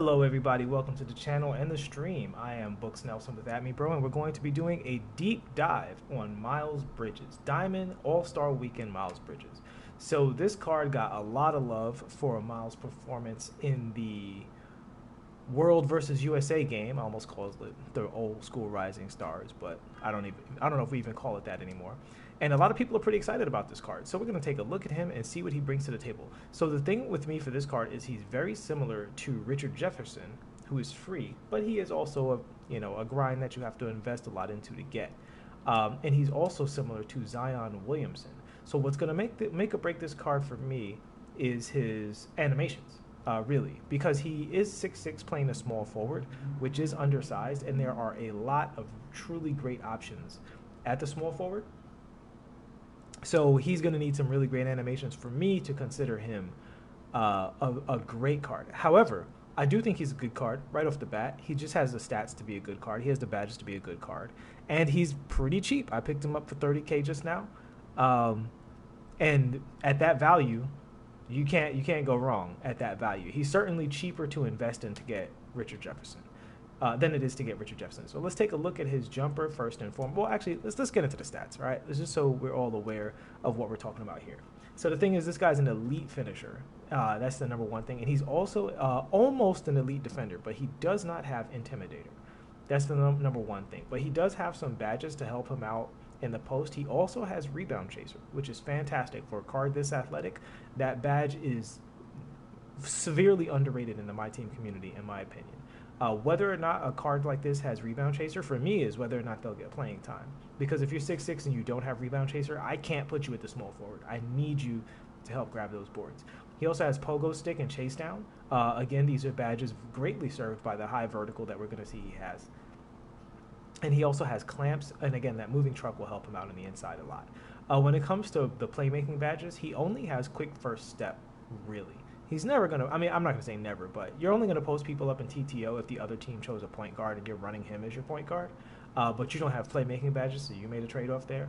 Hello everybody, welcome to the channel and the stream. I am Books Nelson with At Me Bro, and we're going to be doing a deep dive on Miles Bridges, Diamond All-Star Weekend Miles Bridges. So this card got a lot of love for a Miles performance in the World versus USA game. I almost calls it the old school Rising Stars, but I don't know if we even call it that anymore. And a lot of people are pretty excited about this card. So we're going to take a look at him and see what he brings to the table. So the thing with me for this card is he's very similar to Richard Jefferson, who is free, but he is also a grind that you have to invest a lot into to get. And he's also similar to Zion Williamson. So what's going to make or break this card for me is his animations. Really, because he is 6'6", playing a small forward, which is undersized, and there are a lot of truly great options at the small forward. So he's going to need some really great animations for me to consider him a great card. However, I do think he's a good card right off the bat. He just has the stats to be a good card. He has the badges to be a good card, and he's pretty cheap. I picked him up for 30K just now, and at that value, you can't go wrong at that value. He's certainly cheaper to invest in to get Richard Jefferson than it is to get Richard Jefferson. So let's take a look at his jumper first and foremost. Well, actually, let's get into the stats, right? It's just so we're all aware of what we're talking about here. So the thing is, this guy's an elite finisher. That's the number one thing. And he's also almost an elite defender, but he does not have Intimidator. That's the number one thing. But he does have some badges to help him out in the post. He also has Rebound Chaser, which is fantastic for a card this athletic. That badge is severely underrated in the MyTeam community, in my opinion. Whether or not a card like this has Rebound Chaser, for me, is whether or not they'll get playing time. Because if you're 6'6" and you don't have Rebound Chaser, I can't put you at the small forward. I need you to help grab those boards. He also has Pogo Stick and Chase Down. Again, these are badges greatly served by the high vertical that we're going to see he has. And he also has clamps, and again, that moving truck will help him out on the inside a lot. When it comes to the playmaking badges, he only has quick first step, really. He's never going to, I'm not going to say never, but you're only going to post people up in TTO if the other team chose a point guard and you're running him as your point guard. But you don't have playmaking badges, so you made a trade-off there.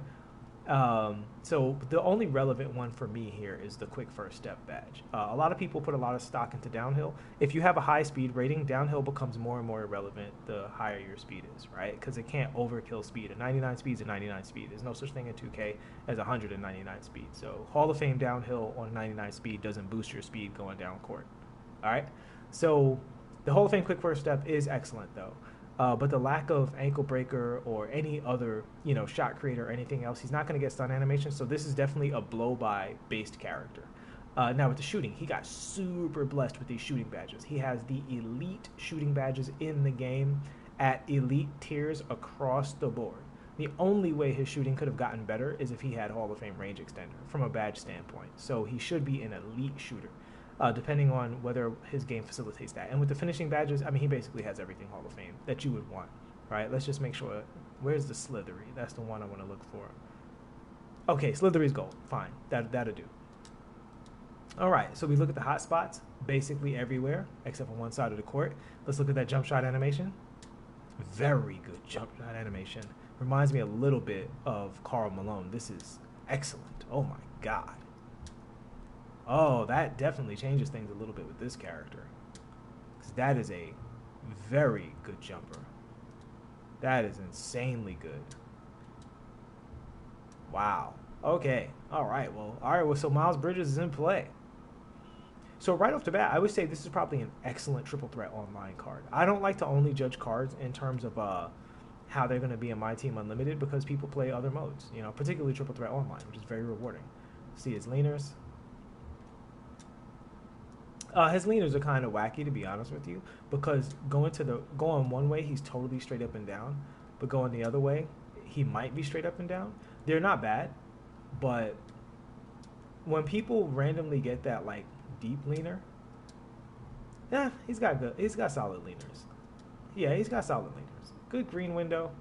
So the only relevant one for me here is the quick first step badge. A lot of people put a lot of stock into downhill. If you have a high speed rating, downhill becomes more and more irrelevant the higher your speed is, right? Because it can't overkill speed. A 99 speed is a 99 speed. There's no such thing in 2K as 199 speed. So Hall of Fame downhill on 99 speed doesn't boost your speed going down court. All right? So the Hall of Fame quick first step is excellent, though. But the lack of ankle breaker or any other, shot creator or anything else, he's not going to get stun animation. So this is definitely a blow-by based character. Now with the shooting, he got super blessed with these shooting badges. He has the elite shooting badges in the game at elite tiers across the board. The only way his shooting could have gotten better is if he had Hall of Fame range extender from a badge standpoint. So he should be an elite shooter. Depending on whether his game facilitates that. And with the finishing badges, he basically has everything Hall of Fame that you would want, right? Let's just make sure. Where's the Slithery? That's the one I want to look for. Okay, Slithery's gold. Fine. That'll do. All right, so we look at the hot spots basically everywhere except for one side of the court. Let's look at that jump shot animation. Very good jump shot animation. Reminds me a little bit of Karl Malone. This is excellent. Oh, my God. Oh, that definitely changes things a little bit with this character. Because that is a very good jumper. That is insanely good. Wow. Okay. All right. Well, so Miles Bridges is in play. So right off the bat, I would say this is probably an excellent triple threat online card. I don't like to only judge cards in terms of how they're going to be in MyTeam Unlimited because people play other modes, particularly triple threat online, which is very rewarding. See his leaners. His leaners are kind of wacky, to be honest with you, because going one way, he's totally straight up and down, but going the other way, he might be straight up and down. They're not bad, but when people randomly get that deep leaner, he's got solid leaners. Yeah, he's got solid leaners. Good green window,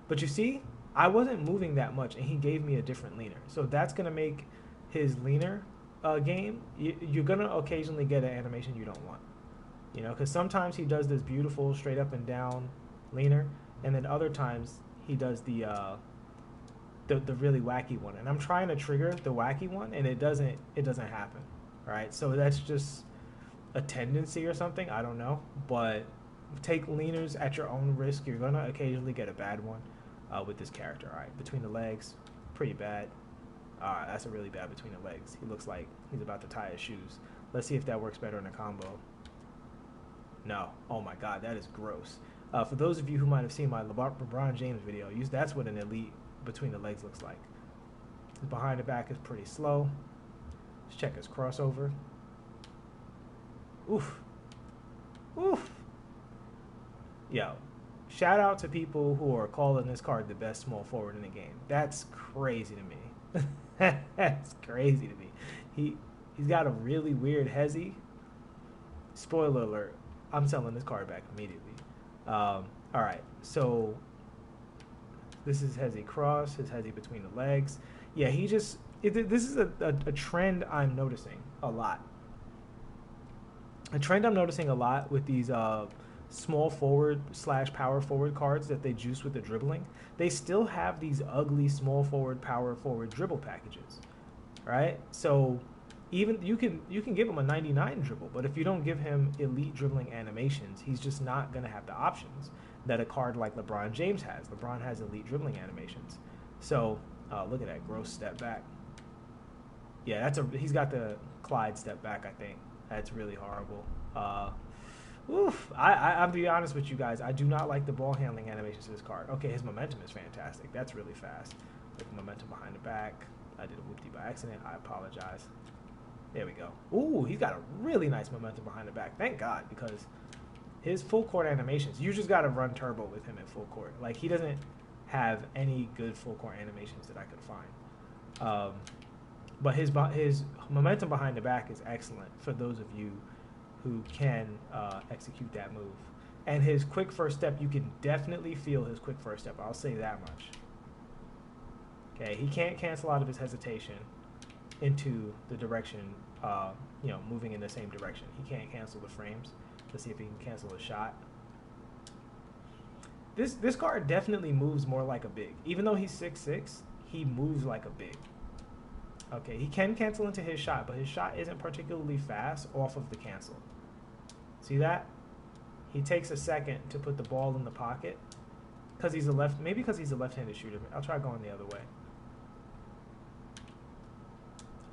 but you see, I wasn't moving that much, and he gave me a different leaner, so that's gonna make his leaner game, you're going to occasionally get an animation you don't want. Because sometimes he does this beautiful straight up and down leaner, and then other times he does the really wacky one. And I'm trying to trigger the wacky one, and it doesn't happen, right? So that's just a tendency or something. I don't know, but take leaners at your own risk. You're gonna occasionally get a bad one with this character. All right, between the legs, pretty bad. All right, that's a really bad between the legs. He looks like he's about to tie his shoes. Let's see if that works better in a combo. No. Oh my God, that is gross. For those of you who might have seen my LeBron James video, that's what an elite between the legs looks like. His behind the back is pretty slow. Let's check his crossover. Oof. Oof. Yo, shout out to people who are calling this card the best small forward in the game. That's crazy to me. That's crazy to me. He's got a really weird hezzy. Spoiler alert, I'm selling this card back immediately. All right, so this is hezzy cross, his hezzy between the legs. Yeah, this is a trend I'm noticing a lot. A trend I'm noticing a lot with these small forward / power forward cards that they juice with the dribbling. They still have these ugly small forward, power forward dribble packages, right? So even you can give him a 99 dribble, but if you don't give him elite dribbling animations, he's just not going to have the options that a card like LeBron James has. LeBron has elite dribbling animations. So look at that gross step back. Yeah, he's got the Clyde step back, I think. That's really horrible. I'm to be honest with you guys, I do not like the ball handling animations of this card. Okay, his momentum is fantastic. That's really fast. With momentum behind the back. I did a whoopty by accident. I apologize. There we go. Ooh, he's got a really nice momentum behind the back. Thank God, because his full court animations, you just got to run turbo with him at full court. Like, he doesn't have any good full court animations that I could find. But his momentum behind the back is excellent for those of you who can execute that move. And his quick first step, you can definitely feel his quick first step. I'll say that much. Okay, he can't cancel out of his hesitation into the direction, moving in the same direction. He can't cancel the frames. Let's see if he can cancel a shot. This card definitely moves more like a big. Even though he's 6'6", he moves like a big. Okay, he can cancel into his shot, but his shot isn't particularly fast off of the cancel. See that? He takes a second to put the ball in the pocket because he's maybe because he's a left-handed shooter. I'll try going the other way.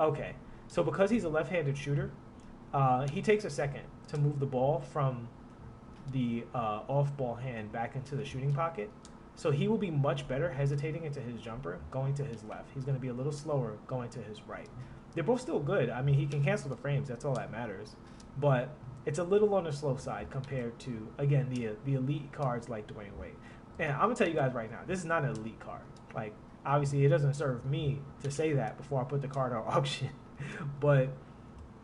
Okay, so because he's a left-handed shooter, he takes a second to move the ball from the off-ball hand back into the shooting pocket. So he will be much better hesitating into his jumper, going to his left. He's going to be a little slower going to his right. They're both still good. I mean, he can cancel the frames. That's all that matters. But it's a little on the slow side compared to, again, the elite cards like Dwayne Wade. And I'm going to tell you guys right now, this is not an elite card. Like, obviously, it doesn't serve me to say that before I put the card on auction. But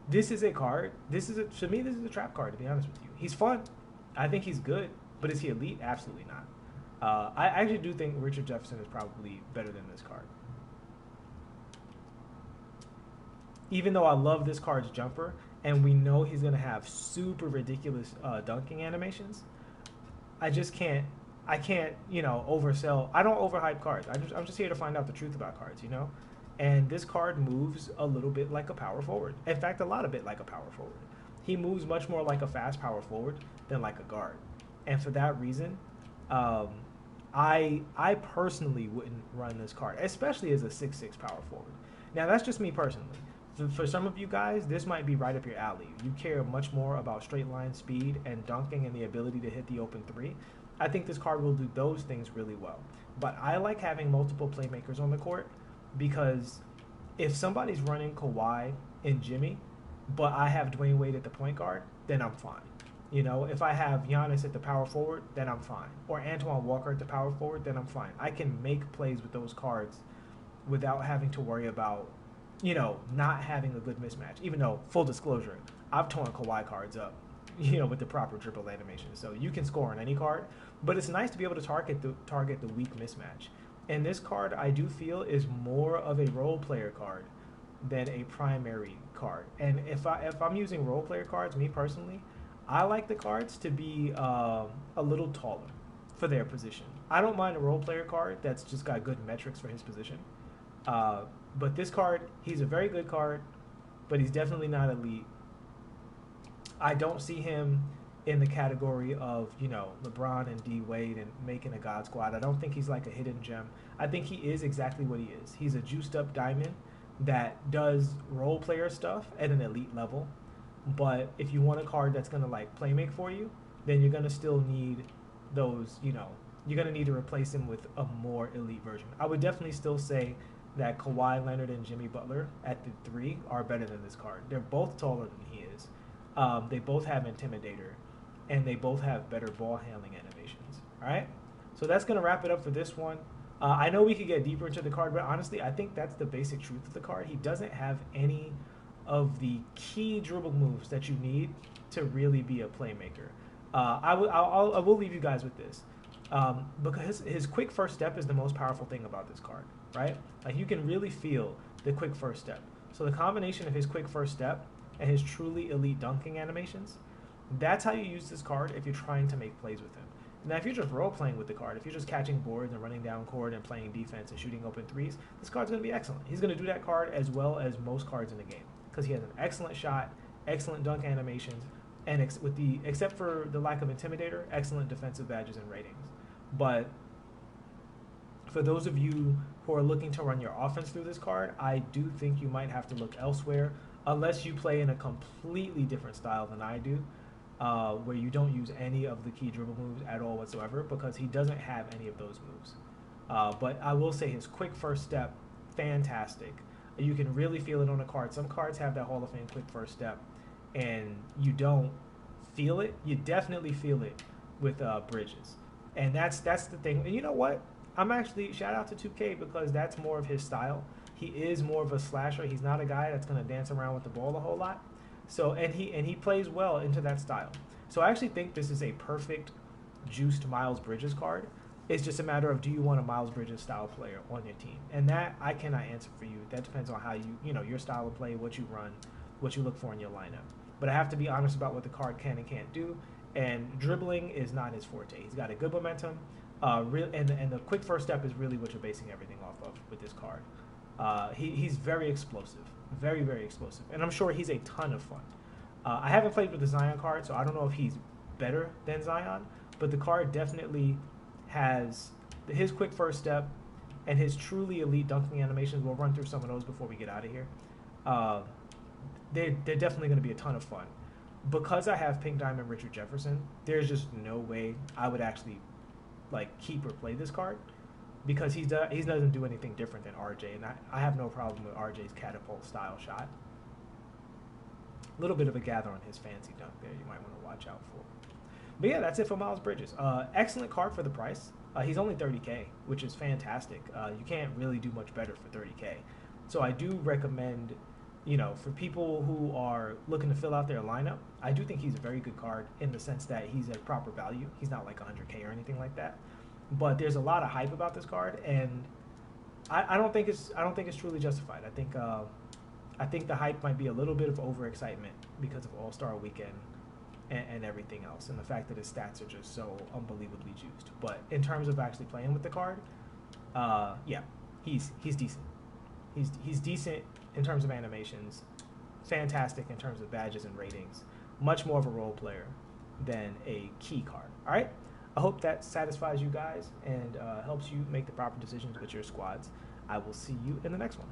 this is a card. To me, this is a trap card, to be honest with you. He's fun. I think he's good. But is he elite? Absolutely not. I actually do think Richard Jefferson is probably better than this card. Even though I love this card's jumper, and we know he's going to have super ridiculous dunking animations, I can't, oversell. I don't overhype cards. I'm just here to find out the truth about cards, And this card moves a little bit like a power forward. In fact, a lot of bit like a power forward. He moves much more like a fast power forward than like a guard. And for that reason, I personally wouldn't run this card, especially as a 6'6" power forward. Now, that's just me personally. For some of you guys, this might be right up your alley. You care much more about straight line speed and dunking and the ability to hit the open three. I think this card will do those things really well. But I like having multiple playmakers on the court because if somebody's running Kawhi and Jimmy, but I have Dwayne Wade at the point guard, then I'm fine. If I have Giannis at the power forward, then I'm fine. Or Antoine Walker at the power forward, then I'm fine. I can make plays with those cards without having to worry about, not having a good mismatch. Even though, full disclosure, I've torn Kawhi cards up, with the proper dribble animation. So you can score on any card, but it's nice to be able to target the weak mismatch. And this card, I do feel, is more of a role player card than a primary card. And if I'm using role player cards, me personally, I like the cards to be a little taller for their position. I don't mind a role player card that's just got good metrics for his position. But this card, he's a very good card, but he's definitely not elite. I don't see him in the category of, you know, LeBron and D Wade and making a God squad. I don't think he's like a hidden gem. I think he is exactly what he is. He's a juiced up diamond that does role player stuff at an elite level. But if you want a card that's going to like play make for you, then you're going to still need those, you know, you're going to need to replace him with a more elite version. I would definitely still say that Kawhi Leonard and Jimmy Butler at the 3 are better than this card. They're both taller than he is. They both have Intimidator, and they both have better ball handling animations. All right? So that's going to wrap it up for this one. I know we could get deeper into the card, but honestly, I think that's the basic truth of the card. He doesn't have any of the key dribble moves that you need to really be a playmaker. I will leave you guys with this. Because his quick first step is the most powerful thing about this card, right? Like, you can really feel the quick first step. So the combination of his quick first step and his truly elite dunking animations, that's how you use this card if you're trying to make plays with him. Now, if you're just role-playing with the card, if you're just catching boards and running down court and playing defense and shooting open threes, this card's going to be excellent. He's going to do that card as well as most cards in the game because he has an excellent shot, excellent dunk animations, and except for the lack of Intimidator, excellent defensive badges and ratings. But for those of you who are looking to run your offense through this card, I do think you might have to look elsewhere unless you play in a completely different style than I do, where you don't use any of the key dribble moves at all whatsoever, because he doesn't have any of those moves. But I will say his quick first step, fantastic. You can really feel it on a card. Some cards have that Hall of Fame quick first step, and you don't feel it. You definitely feel it with Bridges. And that's the thing. And you know what? I'm actually, shout out to 2K, because that's more of his style. He is more of a slasher. He's not a guy that's going to dance around with the ball a whole lot. So and he plays well into that style. So I actually think this is a perfect juiced Miles Bridges card. It's just a matter of, do you want a Miles Bridges style player on your team? And that I cannot answer for you. That depends on how you know, your style of play, what you run, what you look for in your lineup. But I have to be honest about what the card can and can't do. And dribbling is not his forte. He's got a good momentum, and the quick first step is really what you're basing everything off of with this card. He's very explosive, very, very explosive, and I'm sure he's a ton of fun. I haven't played with the Zion card, so I don't know if he's better than Zion, but the card definitely has his quick first step and his truly elite dunking animations. We'll run through some of those before we get out of here. They're definitely going to be a ton of fun. Because I have Pink Diamond Richard Jefferson, there's just no way I would actually like keep or play this card, because he doesn't do anything different than RJ, and I have no problem with RJ's catapult style shot. A little bit of a gather on his fancy dunk there you might want to watch out for. But yeah, that's it for Miles Bridges. Excellent card for the price. He's only 30K, which is fantastic. You can't really do much better for 30K. So I do recommend, you know, for people who are looking to fill out their lineup, I do think he's a very good card in the sense that he's a proper value. He's not like 100K or anything like that. But there's a lot of hype about this card, and I don't think it's truly justified. I think the hype might be a little bit of overexcitement because of All-Star Weekend and everything else, and the fact that his stats are just so unbelievably juiced. But in terms of actually playing with the card, yeah, he's decent. He's decent in terms of animations, fantastic in terms of badges and ratings, much more of a role player than a key card. All right, I hope that satisfies you guys and helps you make the proper decisions with your squads. I will see you in the next one.